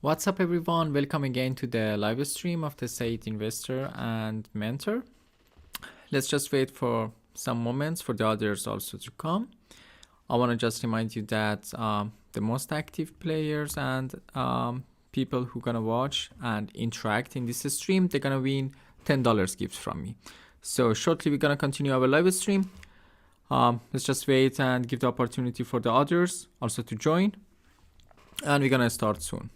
What's up, everyone? Welcome again to the live stream of the Saeed Investor and Mentor. Let's just wait for some moments for the others also to come. I want to just remind you that the most active players and people who gonna watch and interact in this stream, they're gonna win $10 gifts from me. So shortly we're gonna continue our live stream. Let's just wait and give the opportunity for the others also to join, and we're gonna start soon.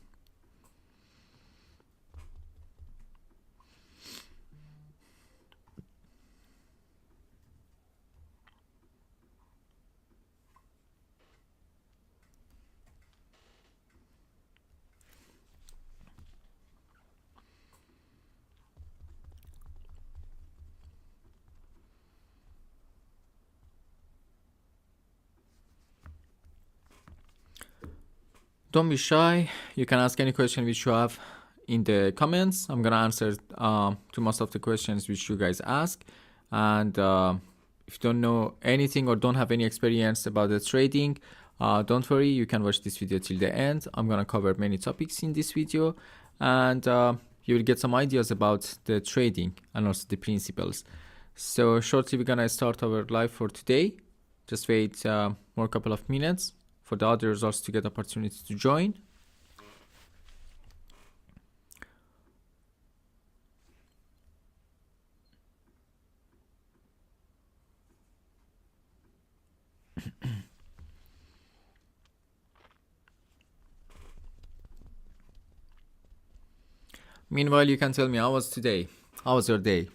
Don't be shy. You can ask any question which you have in the comments. I'm gonna answer to most of the questions which you guys ask. And if you don't know anything or don't have any experience about the trading, don't worry, you can watch this video till the end. I'm gonna cover many topics in this video, and you will get some ideas about the trading and also the principles. So shortly we're gonna start our live for today. Just wait more couple of minutes for the others also to get opportunity to join. Meanwhile, you can tell me how was today? How was your day?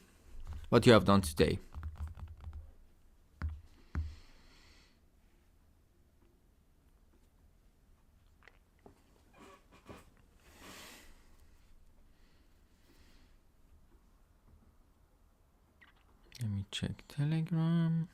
What you have done today? Let me check Telegram.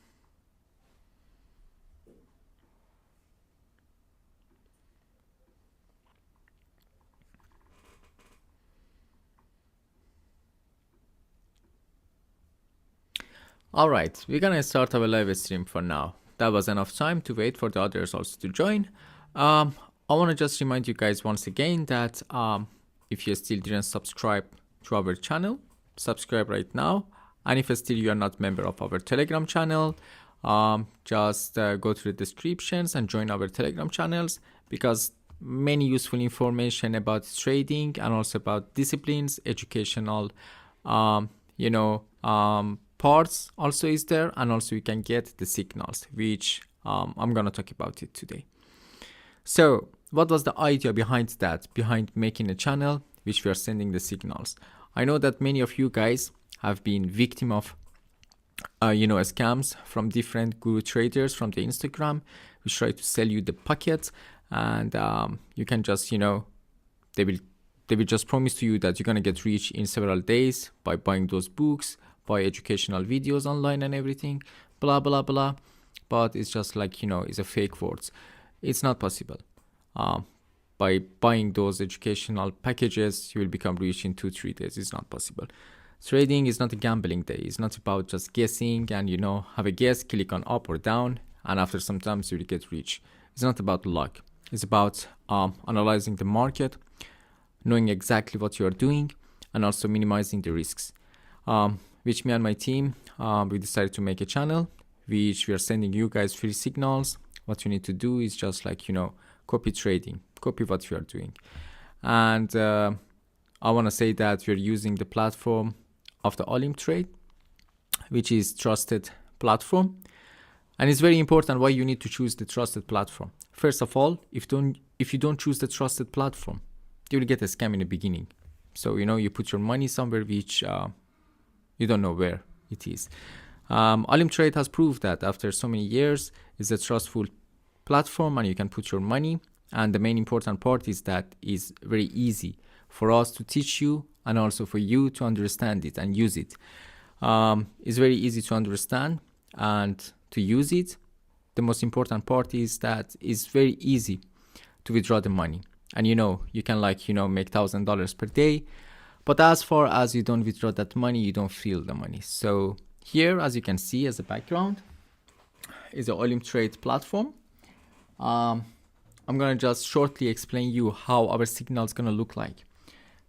All right, we're gonna start our live stream for now. That was enough time to wait for the others also to join. I want to just remind you guys once again that if you still didn't subscribe to our channel, subscribe right now. And if still you are not member of our Telegram channel, just go to the descriptions and join our Telegram channels, because many useful information about trading and also about disciplines, educational, parts also is there, and also you can get the signals, which I'm gonna talk about it today. So what was the idea behind that, behind making a channel which we are sending the signals? I know that many of you guys have been victim of scams from different guru traders from the Instagram, which try to sell you the packets, and you can just they will just promise to you that you're gonna get rich in several days by buying those books, buy educational videos online and everything, blah blah blah. But it's just like it's a fake words. It's not possible. By buying those educational packages, you will become rich in 2-3 days. It's not possible. Trading is not a gambling day. It's not about just guessing and have a guess, click on up or down, and after some time you will get rich. It's not about luck. It's about analyzing the market, knowing exactly what you are doing, and also minimizing the risks. Which me and my team, we decided to make a channel which we are sending you guys free signals. What you need to do is just copy trading, copy what you are doing. And I want to say that we're using the platform of the Olim Trade, which is trusted platform. And it's very important why you need to choose the trusted platform. First of all, if you don't choose the trusted platform, you will get a scam in the beginning. So you put your money somewhere which you don't know where it is. Olim Trade has proved that after so many years, it's a trustful platform and you can put your money. And the main important part is that it's very easy for us to teach you and also for you to understand it and use it. It's very easy to understand and to use it. The most important part is that it's very easy to withdraw the money. And you can make $1,000 per day. But as far as you don't withdraw that money, you don't feel the money. So here, as you can see as a background, is the Olim Trade platform. I'm gonna just shortly explain you how our signal is gonna look like.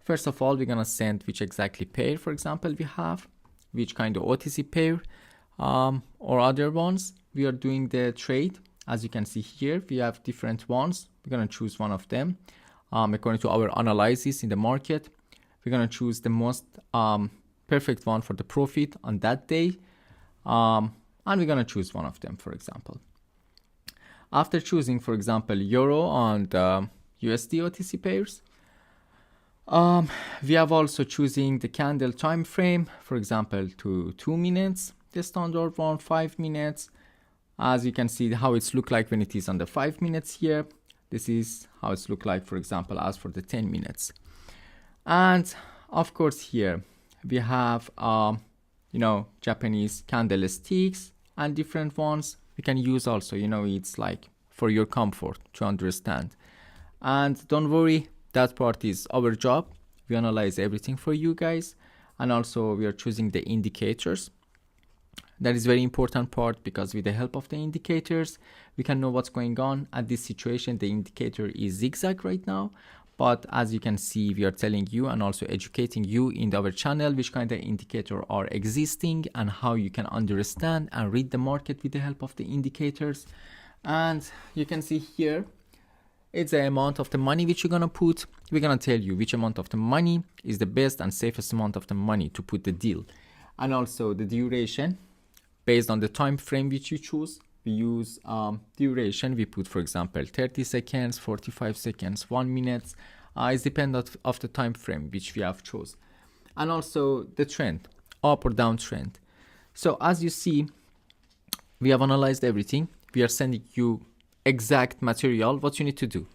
First of all, we're gonna send which exactly pair, for example, we have, which kind of OTC pair, or other ones. We are doing the trade. As you can see here, we have different ones. We're gonna choose one of them. According to our analysis in the market, we're gonna choose the most perfect one for the profit on that day. And we're gonna choose one of them, for example. After choosing, for example, Euro and USD OTC pairs, we have also choosing the candle time frame, for example, to 2 minutes, the standard one 5 minutes. As you can see how it's look like when it is on the 5 minutes here. This is how it's look like, for example, as for the 10 minutes. And of course here we have Japanese candlesticks and different ones. We can use also, it's like for your comfort to understand. And don't worry, that part is our job. We analyze everything for you guys. And also we are choosing the indicators. That is very important part, because with the help of the indicators, we can know what's going on. At this situation, the indicator is zigzag right now. But as you can see, we are telling you and also educating you in our channel which kind of indicator are existing and how you can understand and read the market with the help of the indicators. And you can see here, it's the amount of the money which you're gonna put. We're gonna tell you which amount of the money is the best and safest amount of the money to put the deal. And also the duration, based on the time frame which you choose. We use duration. We put, for example, 30 seconds, 45 seconds, 1 minute. It's dependent of the time frame which we have chosen. And also the trend, up or down trend. So as you see, we have analyzed everything. We are sending you exact material. What you need to do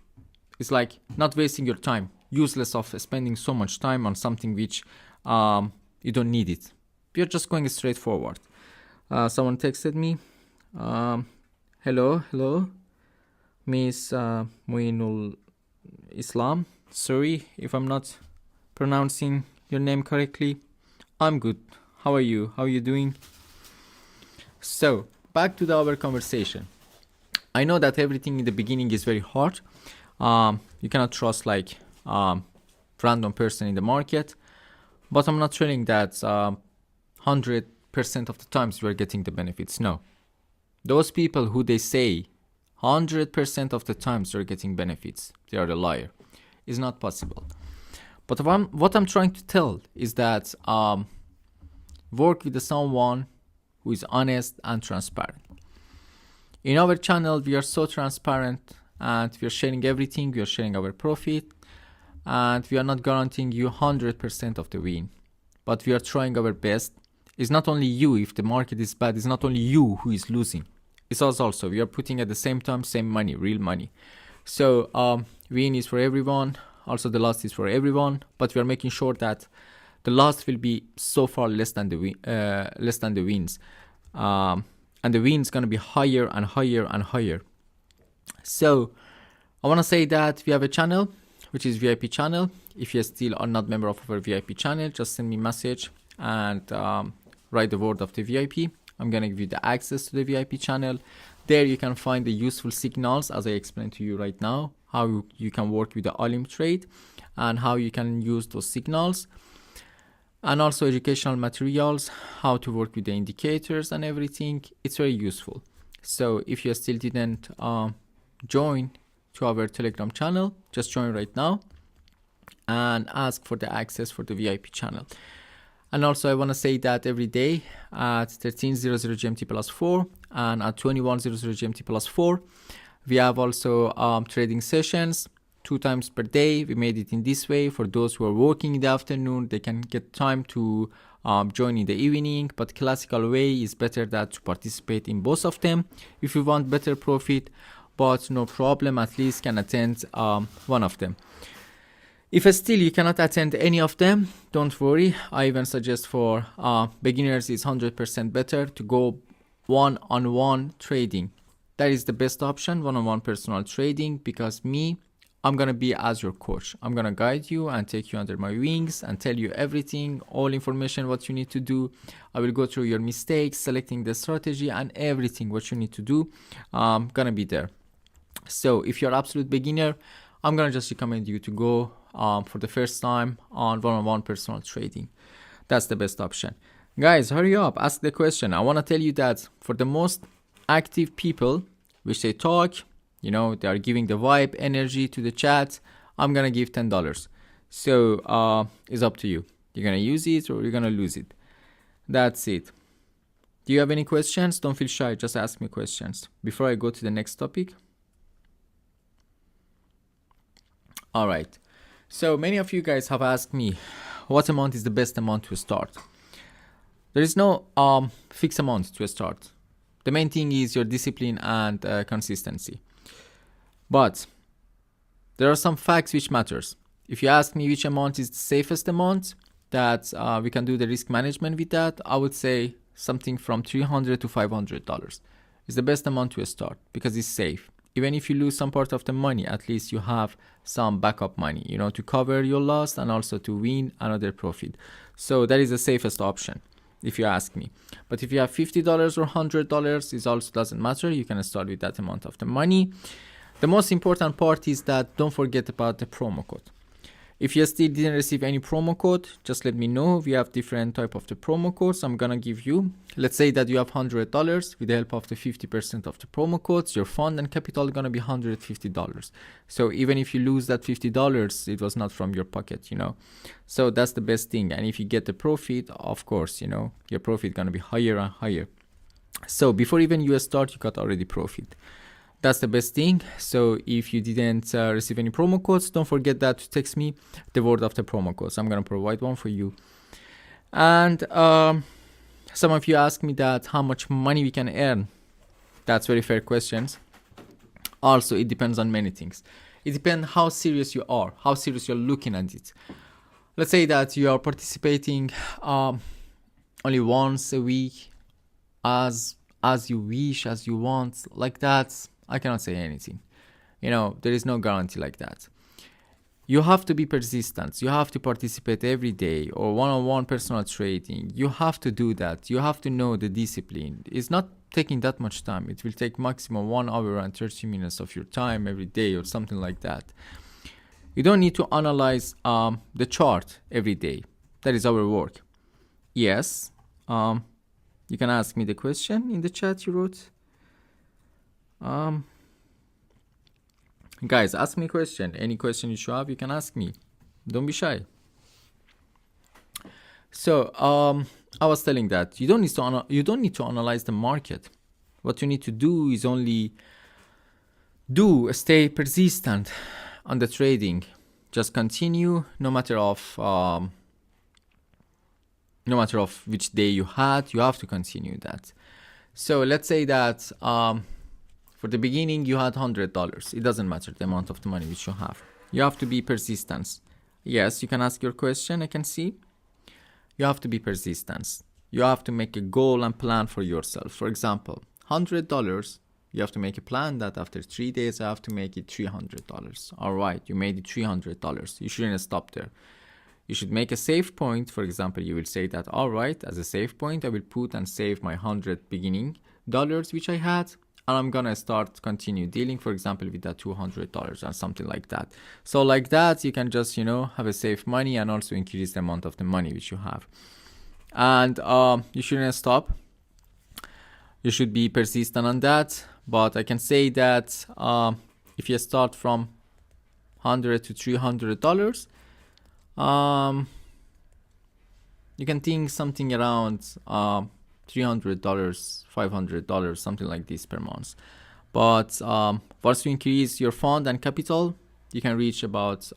is like not wasting your time. Useless of spending so much time on something which you don't need it. We are just going straight forward. Someone texted me. Hello, Miss Muinul Islam. Sorry if I'm not pronouncing your name correctly. I'm good. How are you? How are you doing? So, back to our conversation. I know that everything in the beginning is very hard. You cannot trust like random person in the market. But I'm not telling that 100% of the times we are getting the benefits. No. Those people who they say 100% of the times they're getting benefits, they are a liar. It's not possible. But what I'm trying to tell is that work with someone who is honest and transparent. In our channel, we are so transparent and we are sharing everything. We are sharing our profit and we are not guaranteeing you 100% of the win. But we are trying our best. It's not only you, if the market is bad, it's not only you who is losing. It's us also. We are putting at the same time, same money, real money. So win is for everyone. Also the loss is for everyone. But we are making sure that the loss will be so far less than the wins. And the win is going to be higher and higher and higher. So I want to say that we have a channel, which is VIP channel. If you still are not member of our VIP channel, just send me a message and write the word of the VIP. I'm going to give you the access to the VIP channel. There you can find the useful signals, as I explained to you right now, how you can work with the Olim trade and how you can use those signals. And also educational materials, how to work with the indicators and everything. It's very useful. So if you still didn't join to our Telegram channel, just join right now and ask for the access for the VIP channel. And also I want to say that every day at 13:00 GMT plus 4 and at 21:00 GMT plus 4, we have also trading sessions 2 times per day. We made it in this way. For those who are working in the afternoon, they can get time to join in the evening, but classical way is better that to participate in both of them if you want better profit, but no problem, at least can attend one of them. If still you cannot attend any of them, don't worry. I even suggest for beginners it's 100% better to go one-on-one trading. That is the best option, one-on-one personal trading, because I'm going to be as your coach. I'm going to guide you and take you under my wings and tell you everything, all information, what you need to do. I will go through your mistakes, selecting the strategy and everything what you need to do. I'm going to be there. So if you're absolute beginner, I'm gonna just recommend you to go for the first time on one-on-one personal trading. That's the best option. Guys, hurry up, ask the question. I want to tell you that for the most active people, which they talk, you know, they are giving the vibe, energy to the chat, I'm gonna give $10. So it's up to you. You're gonna use it or you're gonna lose it. That's it. Do you have any questions? Don't feel shy, just ask me questions. Before I go to the next topic. All right. So many of you guys have asked me, what amount is the best amount to start? There is no fixed amount to start. The main thing is your discipline and consistency. But there are some facts which matters. If you ask me which amount is the safest amount that we can do the risk management with that, I would say something from $300 to $500 is the best amount to start because it's safe. Even if you lose some part of the money, at least you have some backup money, you know, to cover your loss and also to win another profit. So that is the safest option, if you ask me. But if you have $50 or $100, it also doesn't matter. You can start with that amount of the money. The most important part is that don't forget about the promo code. If you still didn't receive any promo code, just let me know. We have different type of the promo codes I'm gonna give you. Let's say that you have $100 with the help of the 50% of the promo codes, your fund and capital are gonna be $150. So even if you lose that $50, it was not from your pocket, you know. So that's the best thing. And if you get the profit, of course, you know, your profit gonna be higher and higher. So before even you start, you got already profit. That's the best thing. So if you didn't receive any promo codes, don't forget that to text me the word of the promo codes. I'm going to provide one for you. And some of you ask me that how much money we can earn. That's very fair questions. Also, it depends on many things. It depends how serious you are, how serious you're looking at it. Let's say that you are participating only once a week as you wish, as you want, like that. I cannot say anything. You know, there is no guarantee like that. You have to be persistent. You have to participate every day or one-on-one personal trading. You have to do that. You have to know the discipline. It's not taking that much time. It will take maximum 1 hour and 30 minutes of your time every day or something like that. You don't need to analyze the chart every day. That is our work. Yes. You can ask me the question in the chat you wrote. Guys, ask me a question. Any question you should have, you can ask me. Don't be shy. So, I was telling that you don't need to analyze the market. What you need to do is only stay persistent on the trading. Just continue, no matter of which day you had. You have to continue that. So let's say that for the beginning you had $100. It doesn't matter the amount of the money which you have. You have to be persistent. Yes, you can ask your question. I can see. You have to be persistent. You have to make a goal and plan for yourself. For example, $100. You have to make a plan that after 3 days I have to make it $300. All right, you made it $300. You shouldn't stop there. You should make a save point. For example, you will say that, all right, as a save point, I will put and save my 100 beginning dollars which I had, and I'm gonna continue dealing, for example, with that $200 or something like that. So like that, you can just, you know, have a save money and also increase the amount of the money which you have. And you shouldn't stop. You should be persistent on that. But I can say that if you start from $100 to $300, you can think something around $300, $500, something like this per month. But once you increase your fund and capital, you can reach about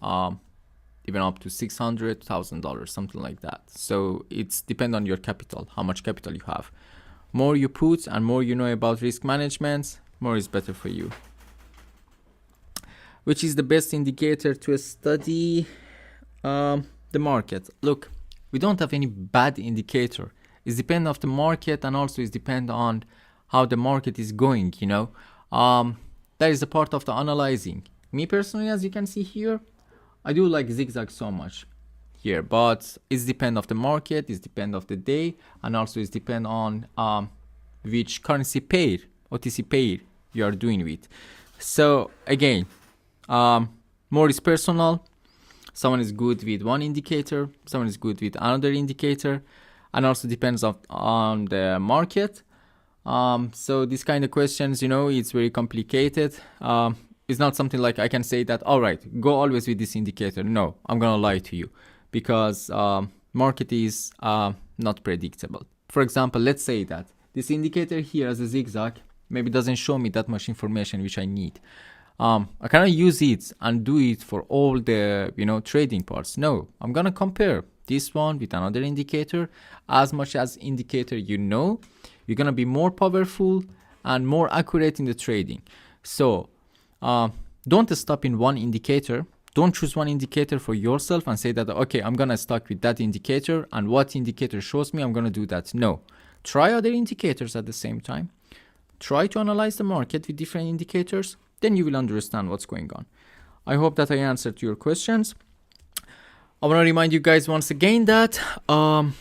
even up to $600, $1,000, something like that. So it's depend on your capital, how much capital you have. More you put and more you know about risk management, more is better for you. Which is the best indicator to study the market? Look, we don't have any bad indicator. It depends on the market, and also it depends on how the market is going, you know. That is a part of the analyzing. Me personally, as you can see here, I do like zigzag so much here, but it depends on the market, it depends on the day, and also it depends on which currency pair, OTC pair you are doing with. So again, more is personal. Someone is good with one indicator, someone is good with another indicator, and also depends on the market. So these kind of questions, it's very complicated. It's not something like I can say that, all right, go always with this indicator. No, I'm gonna lie to you, because market is not predictable. For example, let's say that this indicator here as a zigzag maybe doesn't show me that much information which I need. I cannot use it and do it for all the trading parts. No, I'm gonna compare this one with another indicator. As much as indicator you're gonna be more powerful and more accurate in the trading. So don't stop in one indicator. Don't choose one indicator for yourself and say that, okay, I'm gonna stuck with that indicator, and what indicator shows me, I'm gonna do that. No, try other indicators at the same time. Try to analyze the market with different indicators, then you will understand what's going on. I hope that I answered your questions. I want to remind you guys once again that I'm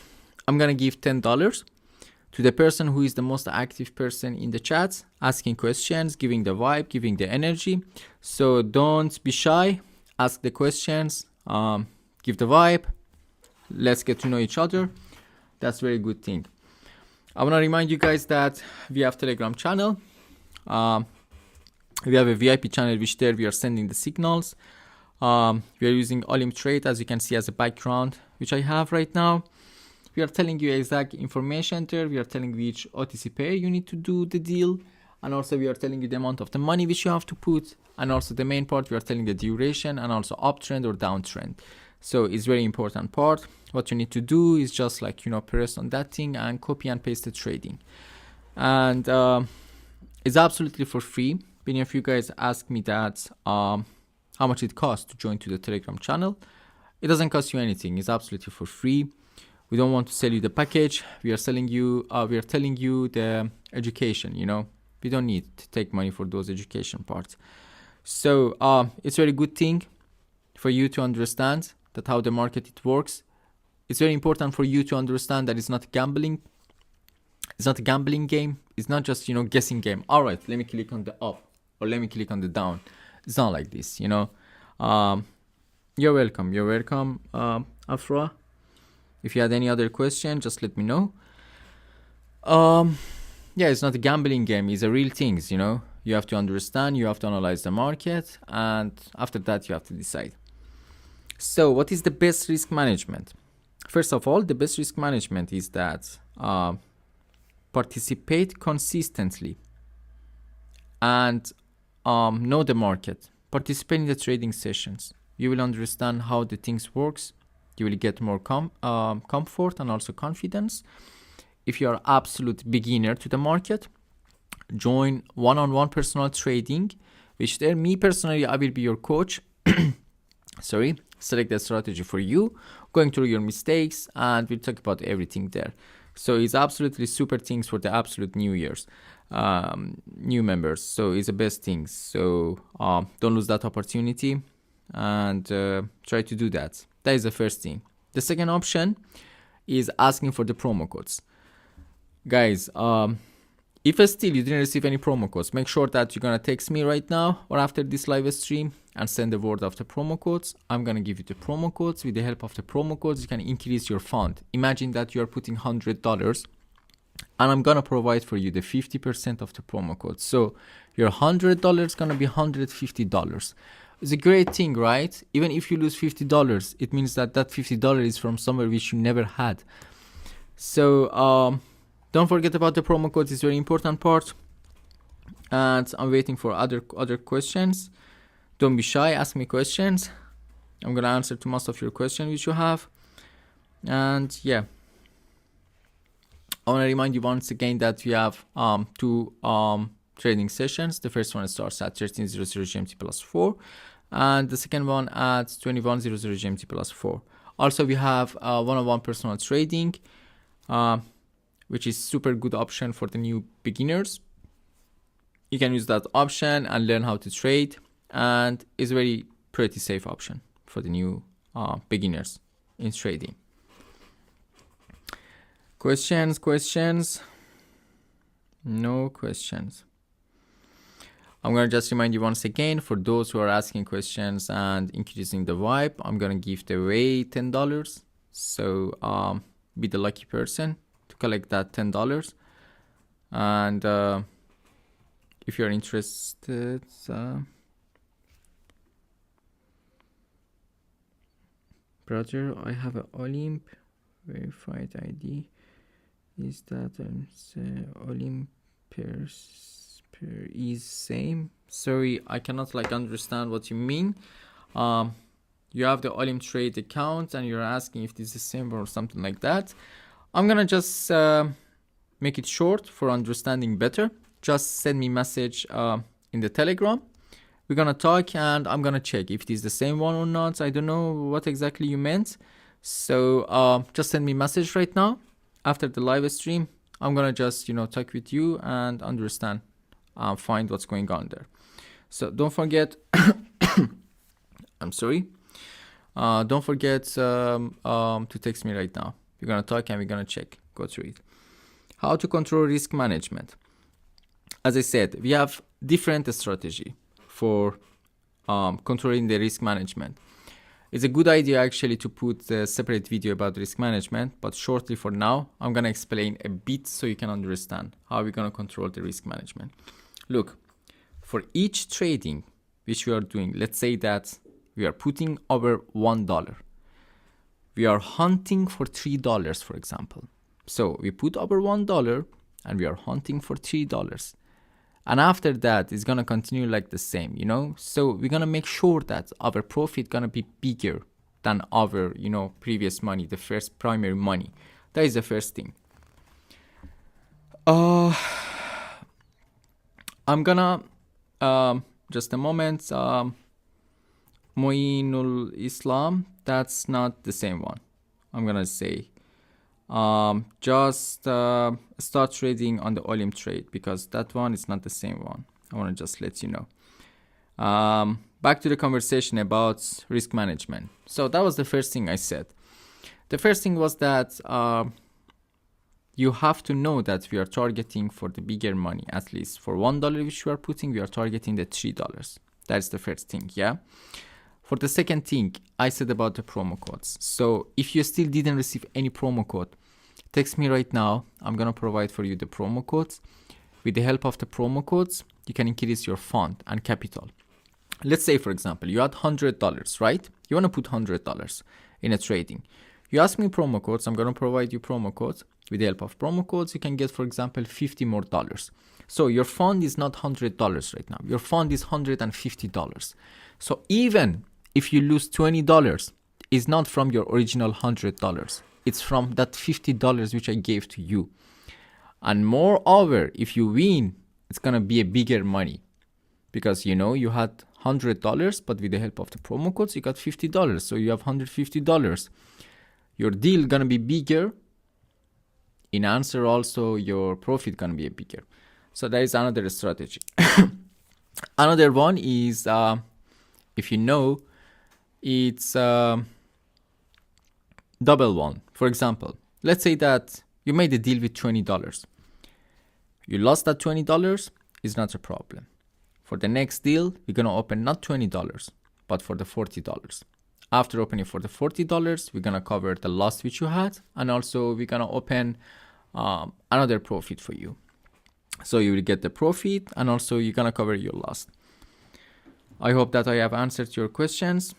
gonna give $10 to the person who is the most active person in the chat, asking questions, giving the vibe, giving the energy. So don't be shy, ask the questions, give the vibe, let's get to know each other. That's a very good thing. I want to remind you guys that we have Telegram channel. We have a VIP channel which there we are sending the signals. We are using Olim Trade, as you can see, as a background, which I have right now. We are telling you exact information there. We are telling you which OTC pair you need to do the deal. And also we are telling you the amount of the money which you have to put. And also the main part, we are telling the duration and also uptrend or downtrend. So it's very important part. What you need to do is just like, press on that thing and copy and paste the trading. And it's absolutely for free. Many of you guys ask me that how much it costs to join to the Telegram channel. It doesn't cost you anything. It's absolutely for free. We don't want to sell you the package. We are telling you the education, We don't need to take money for those education parts. So it's a very good thing for you to understand that how the market it works. It's very important for you to understand that it's not gambling. It's not a gambling game. It's not just, guessing game. All right, let me click on the up or let me click on the down. It's not like this, You're welcome. You're welcome, Afra. If you had any other question, just let me know. Yeah, it's not a gambling game. It's a real things, You have to understand, you have to analyze the market, and after that, you have to decide. So what is the best risk management? First of all, the best risk management is that participate consistently and know the market. Participate in the trading sessions. You will understand how the things works. You will get more comfort and also confidence. If you are absolute beginner to the market, join one-on-one personal trading, which there, me personally, I will be your coach. Select the strategy for you, going through your mistakes, and we'll talk about everything there. So it's absolutely super things for the absolute new members. So it's the best things. So don't lose that opportunity and try to do that. That is the first thing. The second option is asking for the promo codes. Guys, if still you didn't receive any promo codes, make sure that you're going to text me right now or after this live stream and send the word of the promo codes. I'm going to give you the promo codes. With the help of the promo codes, you can increase your fund. Imagine that you are putting $100 and I'm going to provide for you the 50% of the promo code. So your $100 is going to be $150. It's a great thing, right? Even if you lose $50, it means that $50 is from somewhere which you never had. So don't forget about the promo code. It's a very important part. And I'm waiting for other questions. Don't be shy. Ask me questions. I'm going to answer to most of your questions which you have. And yeah. I want to remind you once again that we have two trading sessions. The first one starts at 13:00 GMT plus 4. And the second one at 21:00 GMT plus 4. Also, we have one-on-one personal trading, which is super good option for the new beginners. You can use that option and learn how to trade, and it's a very pretty safe option for the new beginners in trading. Questions? No questions. I'm gonna just remind you once again, for those who are asking questions and increasing the vibe, I'm gonna give away $10. So be the lucky person to collect that $10. And if you're interested, brother, I have an Olymp verified ID. Is that Olymp is same? Sorry, I cannot understand what you mean. You have the Olymp trade account and you're asking if this is the same or something like that. I'm gonna just make it short for understanding better. Just send me message in the Telegram. We're gonna talk and I'm gonna check if it is the same one or not. I don't know what exactly you meant. So just send me message right now. After the live stream, I'm gonna just talk with you and understand, find what's going on there. So don't forget. I'm sorry. Don't forget to text me right now. We're gonna talk and we're gonna check, go through it. How to control risk management. As I said, we have different strategy for controlling the risk management. It's a good idea actually to put a separate video about risk management, but shortly for now, I'm gonna explain a bit so you can understand how we're gonna control the risk management. Look, for each trading which we are doing, let's say that we are putting over $1. We are hunting for $3, for example. So we put over $1 and we are hunting for $3. And after that, it's gonna continue like the same, So we're gonna make sure that our profit gonna be bigger than our, previous money, the first primary money. That is the first thing. I'm gonna, just a moment, Moinul Islam, that's not the same one. I'm gonna say, just start trading on the Olymp trade, because that one is not the same one. I want to just let you know. Back to the conversation about risk management. So that was the first thing I said. The first thing was that you have to know that we are targeting for the bigger money. At least for $1 which we are putting, we are targeting the $3. That's the first thing, yeah. For the second thing, I said about the promo codes. So if you still didn't receive any promo code, text me right now. I'm gonna provide for you the promo codes. With the help of the promo codes, you can increase your fund and capital. Let's say, for example, you had $100, right? You wanna put $100 in a trading. You ask me promo codes, I'm gonna provide you promo codes. With the help of promo codes, you can get, for example, $50 more. So your fund is not $100 right now. Your fund is $150. So even if you lose $20, it's not from your original $100. It's from that $50 which I gave to you. And moreover, if you win, it's gonna be a bigger money, because you had $100, but with the help of the promo codes, you got $50. So you have $150. Your deal gonna be bigger. In answer, also your profit gonna be bigger. So that is another strategy. Another one is, if it's double one. For example, let's say that you made a deal with $20. You lost that $20, is not a problem. For the next deal, we're gonna open not $20, but for the $40. After opening for the $40, we're gonna cover the loss which you had, and also we're gonna open another profit for you. So you will get the profit, and also you're gonna cover your loss. I hope that I have answered your questions.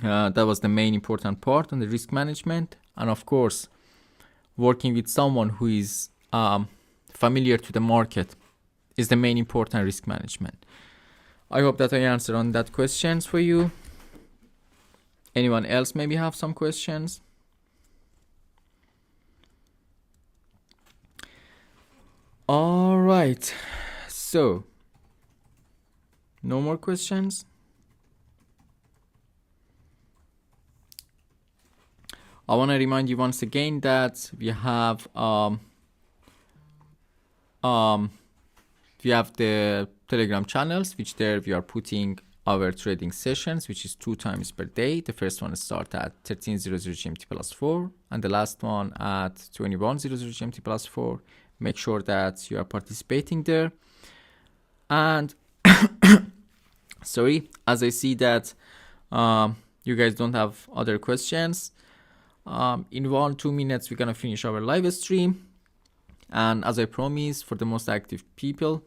That was the main important part on the risk management. And of course, working with someone who is familiar to the market is the main important risk management. I hope that I answered on that questions for you. Anyone else maybe have some questions? All right. So, no more questions? I want to remind you once again that we have the Telegram channels, which there we are putting our trading sessions, which is 2 times per day. The first one starts at 13:00 GMT plus 4, and the last one at 21:00 GMT plus 4. Make sure that you are participating there. And Sorry, as I see that you guys don't have other questions, in 1-2 minutes we're gonna finish our live stream. And as I promised, for the most active people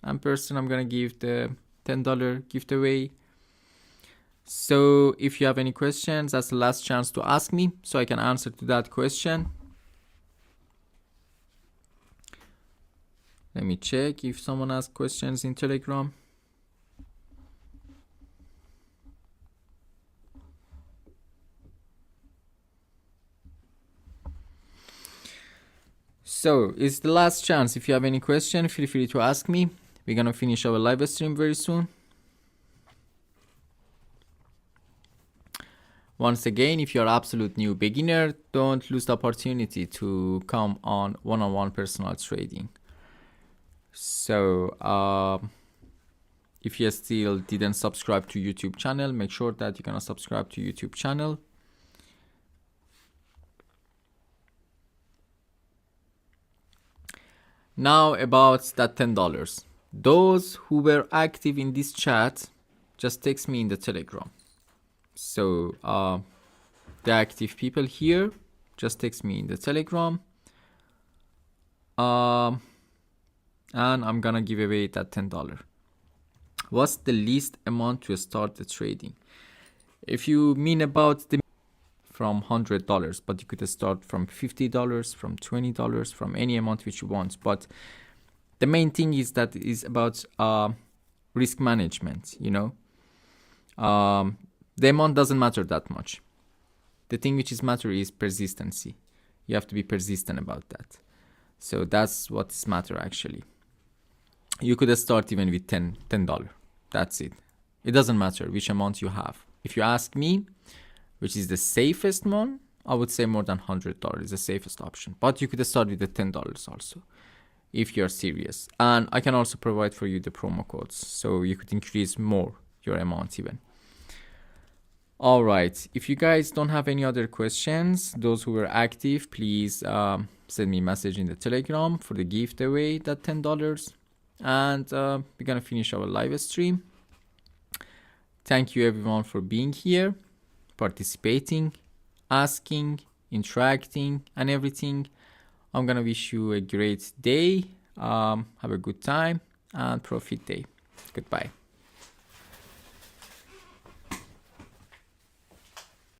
and person, I'm gonna give the $10 gift away. So if you have any questions, that's the last chance to ask me so I can answer to that question. Let me check if someone asks questions in Telegram. So it's the last chance. If you have any question, feel free to ask me. We're gonna finish our live stream very soon. Once again, if you're absolute new beginner, don't lose the opportunity to come on one-on-one personal trading. So if you still didn't subscribe to YouTube channel, make sure that you're gonna subscribe to YouTube channel. Now about that $10. Those who were active in this chat, just text me in the Telegram. So the active people here, just text me in the Telegram. And I'm gonna give away that $10. What's the least amount to start the trading? If you mean about the from $100, but you could start from $50, from $20, from any amount which you want. But the main thing is that is about risk management, you know. The amount doesn't matter that much. The thing which is matter is persistency. You have to be persistent about that. So that's what's matter actually. You could start even with $10. That's it. It doesn't matter which amount you have. If you ask me, which is the safest one, I would say more than $100 is the safest option. But you could start with the $10 also, if you're serious. And I can also provide for you the promo codes, so you could increase more your amount even. All right, if you guys don't have any other questions, those who were active, please send me a message in the Telegram for the giveaway, that $10. And we're gonna finish our live stream. Thank you everyone for being here, participating, asking, interacting, and everything. I'm gonna wish you a great day. Have a good time and profit day. Goodbye.